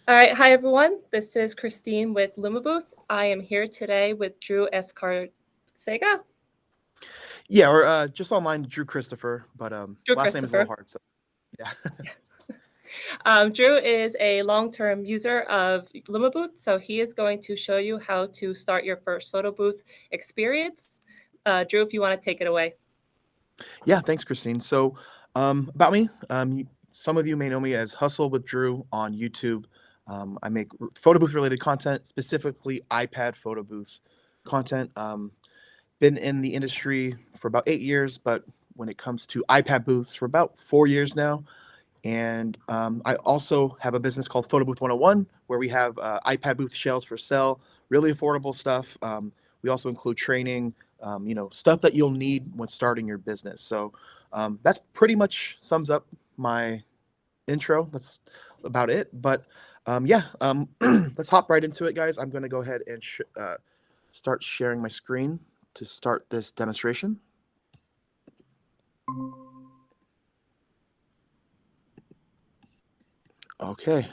All right, hi everyone. This is Christine with LumaBooth. I am here today with Drew Escarcega. Yeah, or just online, Drew Christopher, but Drew last name is a little Christopher. hard, so yeah. Drew is a long-term user of LumaBooth, so he is going to show you how to start your first photo booth experience. Drew, if you want to take it away. Yeah, thanks, Christine. So, about me, some of you may know me as Hustle with Drew on YouTube. I make photo booth related content, specifically iPad photo booth content. Been in the industry for about 8 years, but when it comes to iPad booths, for about 4 years now. And I also have a business called Photo Booth 101, where we have iPad booth shells for sale, really affordable stuff. We also include training, stuff that you'll need when starting your business. So that's pretty much sums up my intro. That's about it. But let's hop right into it, guys. I'm going to go ahead and start sharing my screen to start this demonstration. Okay.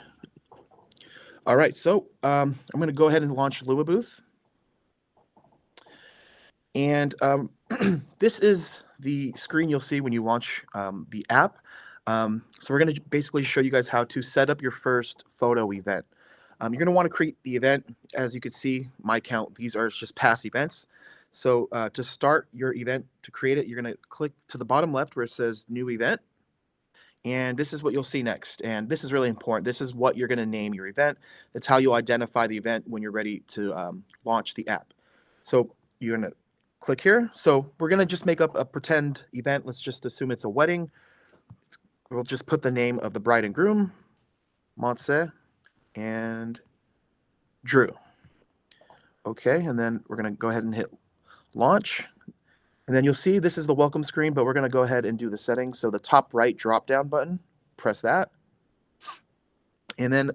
All right, so I'm going to go ahead and launch LumaBooth. And this is the screen you'll see when you launch the app. So we're going to basically show you guys how to set up your first photo event. You're going to want to create the event. As you can see, my count, these are just past events. So to start your event, to create it, you're going to click to the bottom left where it says New Event. And this is what you'll see next. And this is really important. This is what you're going to name your event. That's how you'll identify the event when you're ready to launch the app. So you're going to click here. So we're going to just make up a pretend event. Let's just assume it's a wedding. We'll just put the name of the bride and groom, Montse and Drew. Okay, and then we're going to go ahead and hit launch. And then you'll see this is the welcome screen, but we're going to go ahead and do the settings. So the top right drop-down button, press that. And then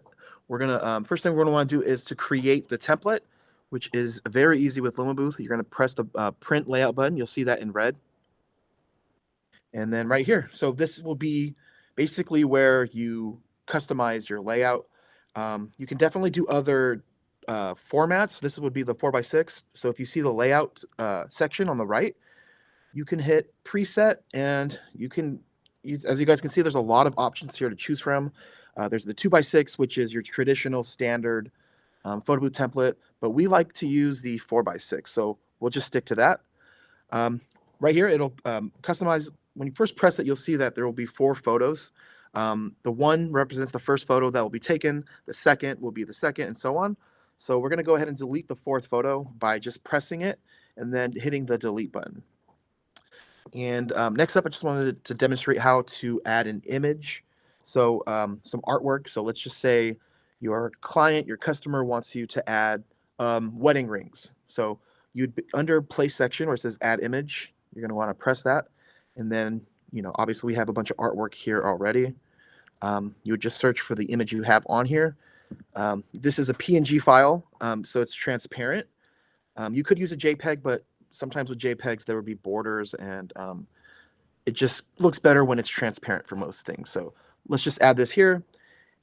we're going to, first thing we're going to want to do is to create the template, which is very easy with LumaBooth. You're going to press the print layout button. You'll see that in red. And then right here. So this will be basically where you customize your layout. You can definitely do other formats. This would be the 4x6. So if you see the layout section on the right, you can hit preset and you can, as you guys can see, there's a lot of options here to choose from. There's the 2x6, which is your traditional standard photo booth template, but we like to use the 4x6. So we'll just stick to that. Right here, it'll customize. When you first press it, you'll see that there will be 4 photos. The one represents the first photo that will be taken. The second will be the second, and so on. So we're going to go ahead and delete the 4th photo by just pressing it and then hitting the delete button. And next up, I just wanted to demonstrate how to add an image. So some artwork. So let's just say your client, your customer wants you to add wedding rings. So you'd be under place section where it says add image. You're going to want to press that. And then, obviously we have a bunch of artwork here already. You would just search for the image you have on here. This is a PNG file, so it's transparent. You could use a JPEG, but sometimes with JPEGs there would be borders, and it just looks better when it's transparent for most things. So let's just add this here.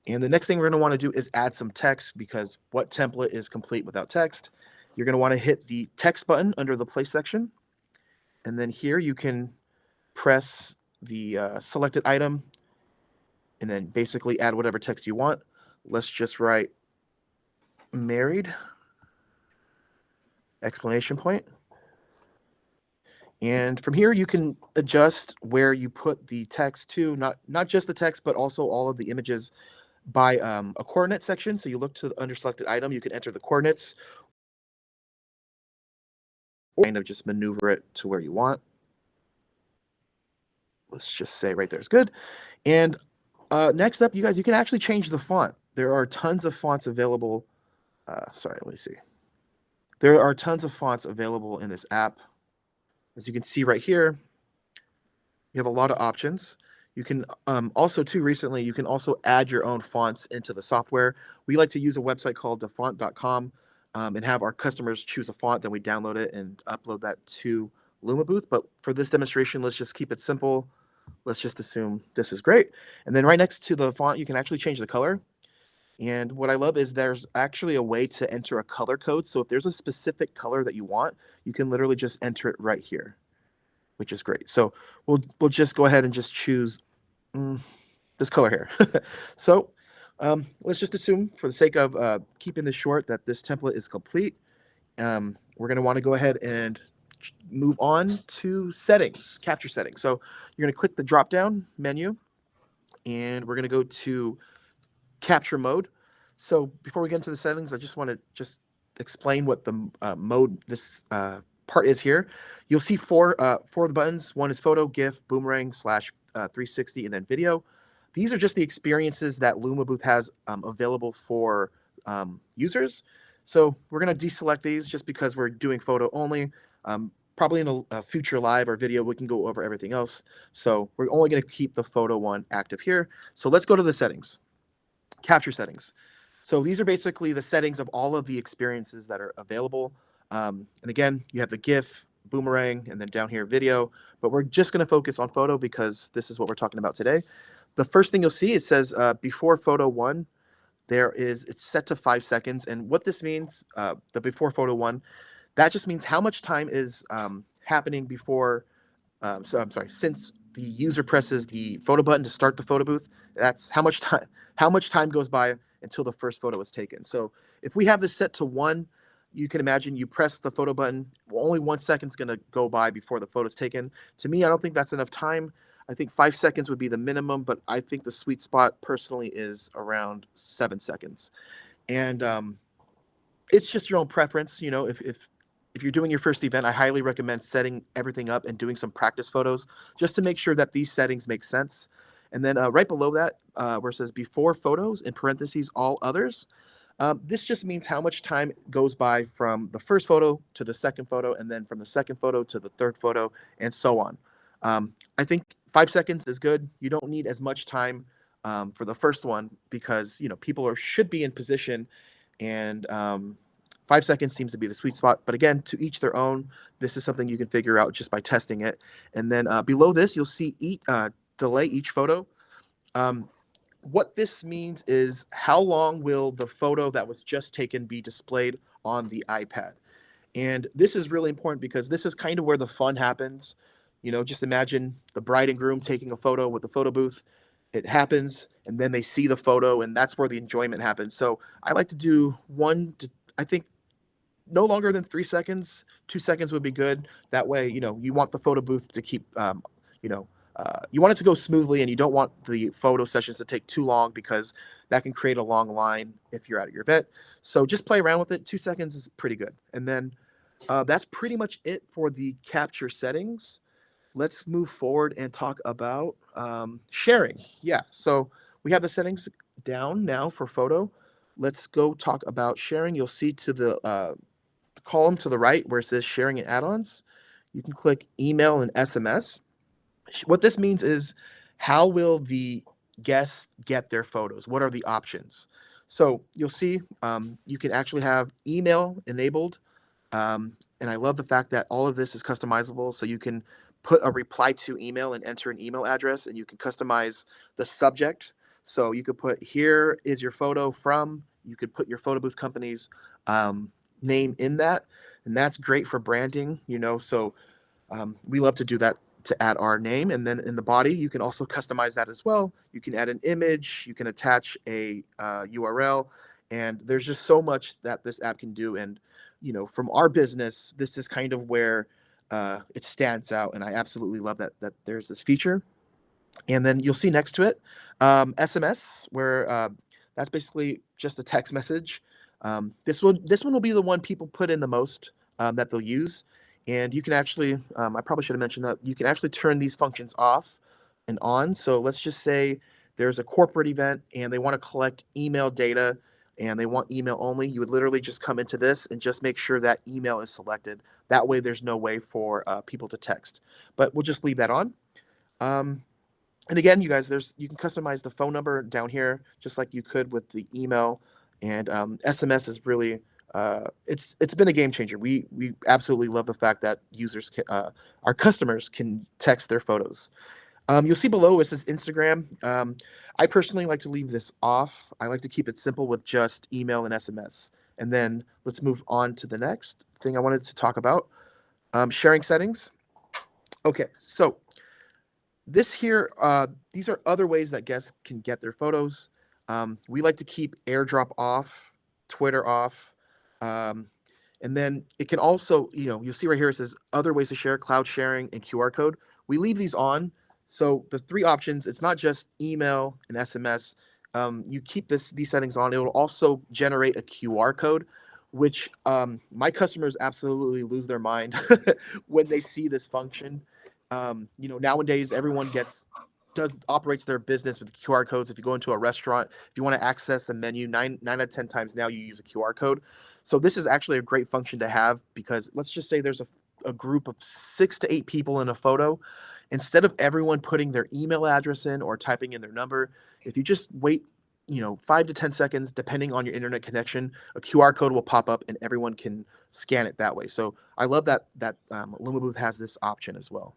And the next thing we're going to want to do is add some text, because what template is complete without text? You're going to want to hit the text button under the place section. And then here you can press the selected item and then basically add whatever text you want. Let's just write married, exclamation point. And from here, you can adjust where you put the text to, not just the text, but also all of the images by a coordinate section. So you look to the under selected item, you can enter the coordinates, or kind of just maneuver it to where you want. Let's just say right there is good. And next up, you guys, you can actually change the font. There are tons of fonts available. Sorry, let me see. There are tons of fonts available in this app. As you can see right here, you have a lot of options. You can also, too, recently, you can also add your own fonts into the software. We like to use a website called defont.com and have our customers choose a font, then we download it and upload that to LumaBooth. But for this demonstration, let's just keep it simple. Let's just assume this is great. And then right next to the font, you can actually change the color. And what I love is there's actually a way to enter a color code. So if there's a specific color that you want, you can literally just enter it right here, which is great. So we'll just go ahead and just choose mm, this color here. So let's just assume, for the sake of keeping this short, that this template is complete. We're going to want to go ahead and move on to settings, capture settings. So you're going to click the drop down menu, and we're going to go to capture mode. So before we get into the settings, I just want to just explain what the mode this part is here. You'll see four of the buttons. One is photo, GIF, boomerang, slash 360, and then video. These are just the experiences that LumaBooth has available for users. So we're going to deselect these just because we're doing photo only. Probably in a future live or video, we can go over everything else. So we're only going to keep the photo one active here. So let's go to the settings. Capture settings. So these are basically the settings of all of the experiences that are available. And again, you have the GIF, boomerang, and then down here video. But we're just going to focus on photo because this is what we're talking about today. The first thing you'll see, it says before photo one, it's set to 5 seconds. And what this means, the before photo one, that just means how much time is happening before, so I'm sorry, since the user presses the photo button to start the photo booth, that's how much time goes by until the first photo is taken. So if we have this set to 1, you can imagine you press the photo button, only 1 second's going to go by before the photo's taken. To me, I don't think that's enough time. I think 5 seconds would be the minimum, but I think the sweet spot personally is around 7 seconds. And it's just your own preference. You know, if you're doing your first event, I highly recommend setting everything up and doing some practice photos just to make sure that these settings make sense. And then right below that, where it says before photos, in parentheses, all others, this just means how much time goes by from the first photo to the second photo, and then from the second photo to the third photo, and so on. I think 5 seconds is good. You don't need as much time for the first one because people should be in position, and 5 seconds seems to be the sweet spot. But again, to each their own. This is something you can figure out just by testing it. And then below this, you'll see delay each photo. What this means is how long will the photo that was just taken be displayed on the iPad. And this is really important because this is kind of where the fun happens. Just imagine the bride and groom taking a photo with the photo booth. It happens, and then they see the photo, and that's where the enjoyment happens. So I like to do I think no longer than 3 seconds. 2 seconds would be good. That way, you want the photo booth to keep, you want it to go smoothly, and you don't want the photo sessions to take too long because that can create a long line if you're at your event. So just play around with it. 2 seconds is pretty good. And then that's pretty much it for the capture settings. Let's move forward and talk about sharing. Yeah, so we have the settings down now for photo. Let's go talk about sharing. You'll see to the column to the right where it says sharing and add-ons, you can click email and SMS. What this means is how will the guests get their photos? What are the options? So you'll see you can actually have email enabled. And I love the fact that all of this is customizable. So you can put a reply to email and enter an email address, and you can customize the subject. So you could put, here is your photo from, you could put your photo booth company's name in that. And that's great for branding, so we love to do that, to add our name. And then in the body, you can also customize that as well. You can add an image, you can attach a URL, and there's just so much that this app can do. And from our business, this is kind of where it stands out, and I absolutely love that there's this feature. And then you'll see next to it SMS, where that's basically just a text message. This one will be the one people put in the most, that they'll use. And you can actually, I probably should have mentioned that you can actually turn these functions off and on. So let's just say there's a corporate event and they want to collect email data and they want email only. You would literally just come into this and just make sure that email is selected. That way there's no way for people to text. But we'll just leave that on. And again, you guys, you can customize the phone number down here just like you could with the email. And SMS is really it's been a game changer. We absolutely love the fact that users our customers can text their photos. You'll see below it says Instagram. I personally like to leave this off. I like to keep it simple with just email and SMS. And then let's move on to the next thing I wanted to talk about, sharing settings. Okay, so this here, these are other ways that guests can get their photos. We like to keep AirDrop off, Twitter off, um, and then it can also, you'll see right here it says other ways to share, cloud sharing, and QR code. We leave these on. So the three options, it's not just email and SMS. You keep these settings on. It will also generate a QR code, which my customers absolutely lose their mind when they see this function. Nowadays everyone does operates their business with QR codes. If you go into a restaurant, if you want to access a menu, nine out of 10 times now you use a QR code. So this is actually a great function to have because let's just say there's a group of 6 to 8 people in a photo. Instead of everyone putting their email address in or typing in their number, if you just wait, 5 to 10 seconds, depending on your internet connection, a QR code will pop up and everyone can scan it that way. So I love that LumaBooth has this option as well.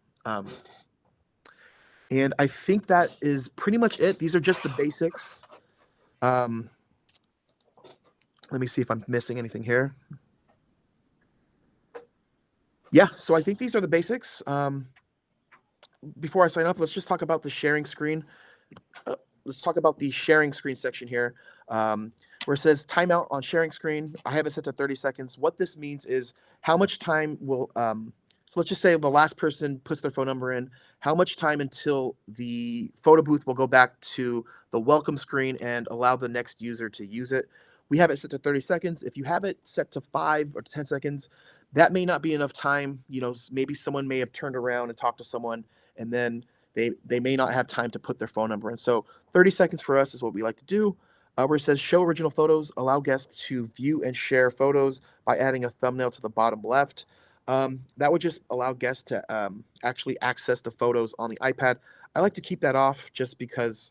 And I think that is pretty much it. These are just the basics. Um, let me see if I'm missing anything here. Yeah, so I think these are the basics. Before I sign up, let's just talk about the sharing screen. Let's talk about the sharing screen section here, where it says timeout on sharing screen. I have it set to 30 seconds. What this means is how much time will, so let's just say the last person puts their phone number in, how much time until the photo booth will go back to the welcome screen and allow the next user to use it. We have it set to 30 seconds. If you have it set to 5 or 10 seconds, that may not be enough time. Maybe someone may have turned around and talked to someone, and then they may not have time to put their phone number in. So 30 seconds for us is what we like to do. Where it says show original photos, allow guests to view and share photos by adding a thumbnail to the bottom left. That would just allow guests to actually access the photos on the iPad. I like to keep that off just because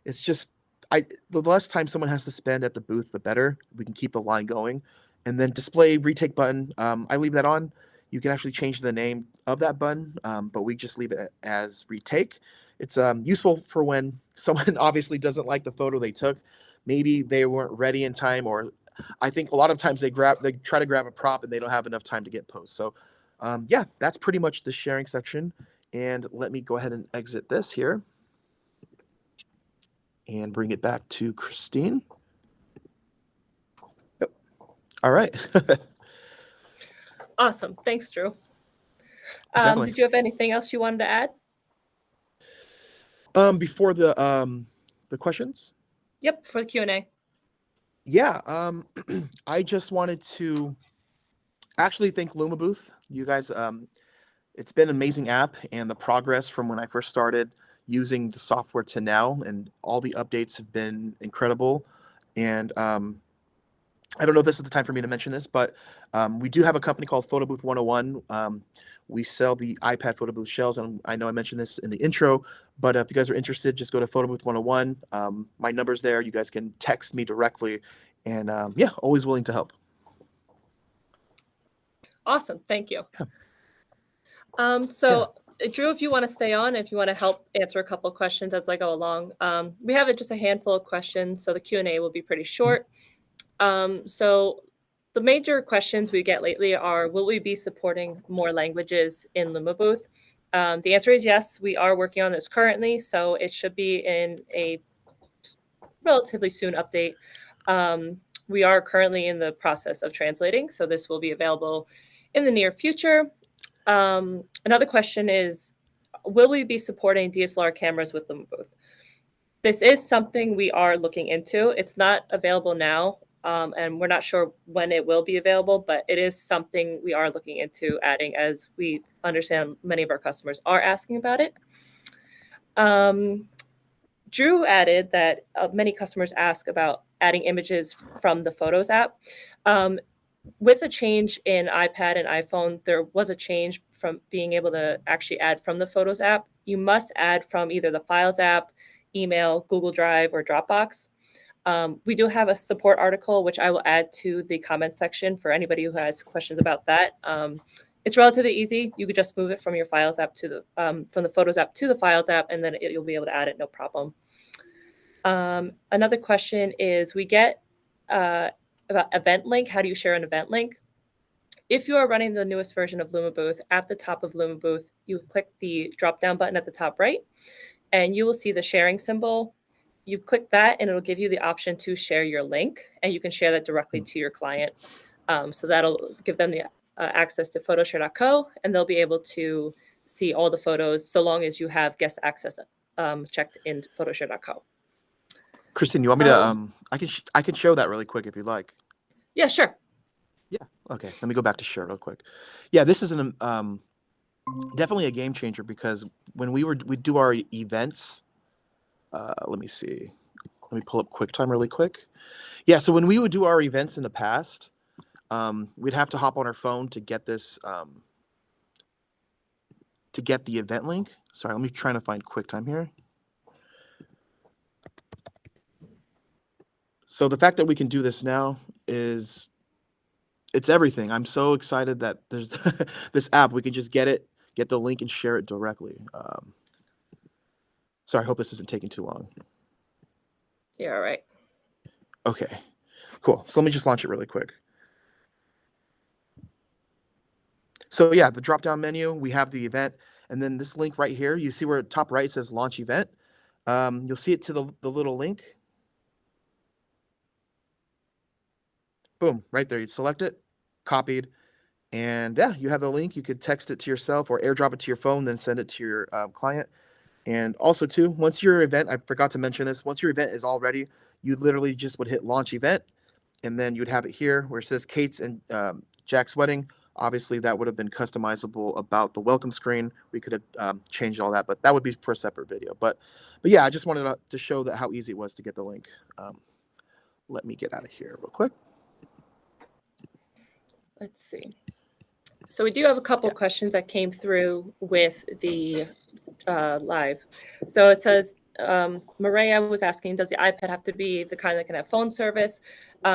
it's just the less time someone has to spend at the booth, the better. We can keep the line going. And then display retake button. I leave that on. You can actually change the name of that button, but we just leave it as retake. It's useful for when someone obviously doesn't like the photo they took. Maybe they weren't ready in time, or I think a lot of times they try to grab a prop and they don't have enough time to get post. So yeah, that's pretty much the sharing section. And let me go ahead and exit this here and bring it back to Christine. Yep. All right. Awesome. Thanks, Drew. Definitely. Did you have anything else you wanted to add? Before the questions. Yep, for the Q&A. Yeah. I just wanted to actually thank LumaBooth. You guys, it's been an amazing app, and the progress from when I first started using the software to now, and all the updates have been incredible. And I don't know if this is the time for me to mention this, but we do have a company called Photo Booth 101. We sell the iPad Photo Booth shells, and I know I mentioned this in the intro, but if you guys are interested, just go to Photo Booth 101. My number's there. You guys can text me directly, and yeah, always willing to help. Awesome. Thank you. Yeah. Drew, if you want to stay on, if you want to help answer a couple of questions as I go along, we have just a handful of questions, so the Q&A will be pretty short. So the major questions we get lately are, will we be supporting more languages in LumaBooth? The answer is yes. We are working on this currently, so it should be in a relatively soon update. We are currently in the process of translating, so this will be available in the near future. Another question is, will we be supporting DSLR cameras with LumaBooth? This is something we are looking into. It's not available now, and we're not sure when it will be available, but it is something we are looking into adding, as we understand many of our customers are asking about it. Drew added that many customers ask about adding images from the Photos app. With a change in iPad and iPhone, there was a change from being able to actually add from the Photos app. You must add from either the Files app, email, Google Drive, or Dropbox. We do have a support article, which I will add to the comments section for anybody who has questions about that. It's relatively easy. You could just move it from your Files app to the from the Photos app to the Files app, and then you'll be able to add it, no problem. Another question is we get about event link. How do you share an event link? If you are running the newest version of LumaBooth, at the top of LumaBooth, you click the drop-down button at the top right, and you will see the sharing symbol. You click that, and it'll give you the option to share your link, and you can share that directly to your client. So that'll give them the access to photoshare.co, and they'll be able to see all the photos so long as you have guest access checked in photoshare.co. Christine, you want me to? I can show that really quick if you'd like. Yeah, sure. Yeah. Okay. Let me go back to share real quick. Yeah, this is an definitely a game changer because when we do our events, let me see. Let me pull up QuickTime really quick. Yeah. So when we would do our events in the past, we'd have to hop on our phone to get this to get the event link. Sorry, let me try to find QuickTime here. So the fact that we can do this now is it's everything. I'm so excited that there's this app. We can just get the link and share it directly. Sorry, I hope this isn't taking too long. Yeah, all right. Okay, cool. So let me just launch it really quick. So yeah, the drop-down menu, we have the event, and then this link right here, you see where top right says launch event. You'll see it to the little link. Boom, right there. You select it, copied, and yeah, you have the link. You could text it to yourself or airdrop it to your phone, then send it to your client. And also, too, once your event, I forgot to mention this, once your event is all ready, you literally just would hit launch event, and then you'd have it here where it says Kate's and Jack's wedding. Obviously, that would have been customizable about the welcome screen. We could have changed all that, but that would be for a separate video. But yeah, I just wanted to show that how easy it was to get the link. Let me get out of here real quick. Let's see. So we do have a couple Yeah. questions that came through with the live. So it says, Maria was asking, does the iPad have to be the kind that can have phone service?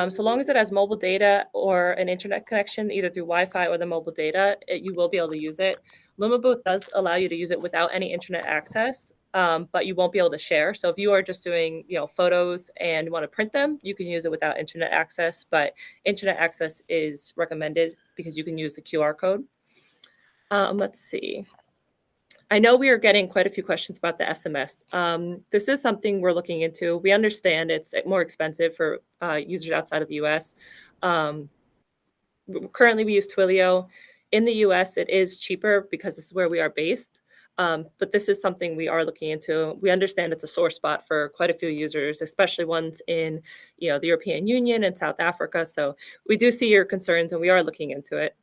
So long as it has mobile data or an internet connection, either through Wi-Fi or the mobile data, you will be able to use it. LumaBooth does allow you to use it without any internet access, but you won't be able to share. So if you are just doing, photos and want to print them, you can use it without internet access, but internet access is recommended because you can use the QR code. Let's see. I know we are getting quite a few questions about the SMS. This is something we're looking into. We understand it's more expensive for users outside of the US. Currently, we use Twilio. In the US, it is cheaper because this is where we are based. But this is something we are looking into. We understand it's a sore spot for quite a few users, especially ones in the European Union and South Africa. So we do see your concerns and we are looking into it.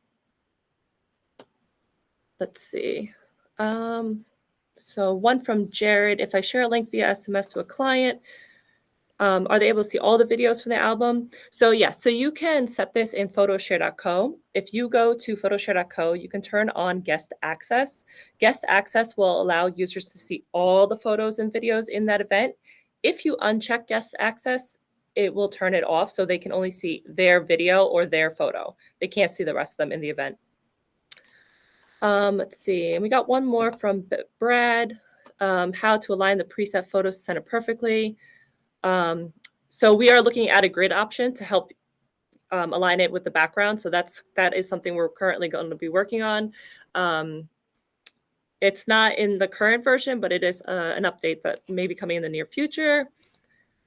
Let's see. So one from Jared, if I share a link via SMS to a client, are they able to see all the videos from the album? So yes, so you can set this in photoshare.co. If you go to photoshare.co, you can turn on guest access. Guest access will allow users to see all the photos and videos in that event. If you uncheck guest access, it will turn it off so they can only see their video or their photo. They can't see the rest of them in the event. Let's see, and we got one more from Brad. How to align the preset photos to center perfectly. So we are looking at a grid option to help align it with the background. So that is something we're currently going to be working on. It's not in the current version, but it is an update that may be coming in the near future.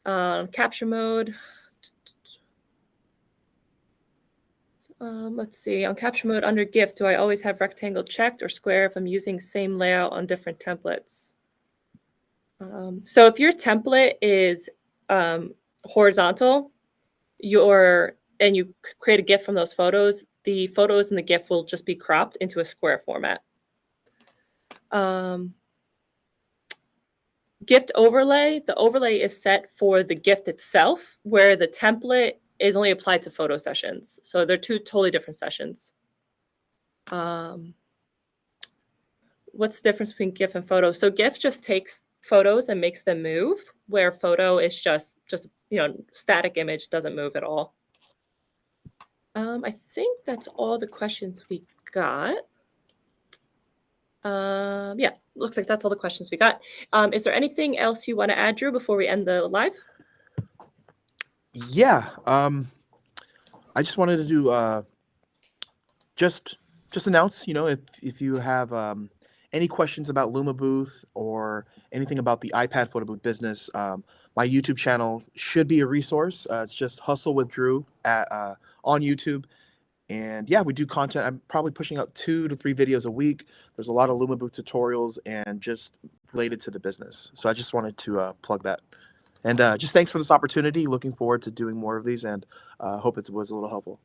Capture mode. Let's see, on capture mode under GIF, do I always have rectangle checked or square if I'm using same layout on different templates? So if your template is horizontal, and you create a GIF from those photos, the photos in the GIF will just be cropped into a square format. Gift overlay, the overlay is set for the gift itself, where the template is only applied to photo sessions. So they're two totally different sessions. What's the difference between GIF and photo? So GIF just takes photos and makes them move, where photo is just static image, doesn't move at all. I think that's all the questions we got. Yeah, looks like that's all the questions we got. Is there anything else you want to add, Drew, before we end the live? Yeah. I just wanted to do just announce, if you have any questions about LumaBooth or anything about the iPad photo booth business, my YouTube channel should be a resource. It's just Hustle with Drew at on YouTube. And yeah, we do content. I'm probably pushing out 2 to 3 videos a week. There's a lot of LumaBooth tutorials and just related to the business. So I just wanted to plug that. And just thanks for this opportunity. Looking forward to doing more of these, and hope it was a little helpful.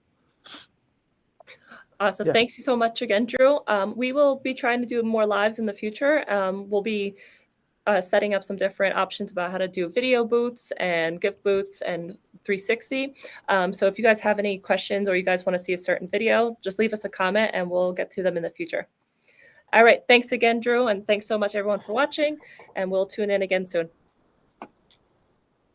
So Yeah. thanks you so much again, Drew. We will be trying to do more lives in the future. We'll be setting up some different options about how to do video booths and gift booths and 360. So if you guys have any questions or you guys want to see a certain video, just leave us a comment and we'll get to them in the future. All right. Thanks again, Drew. And thanks so much, everyone, for watching. And we'll tune in again soon.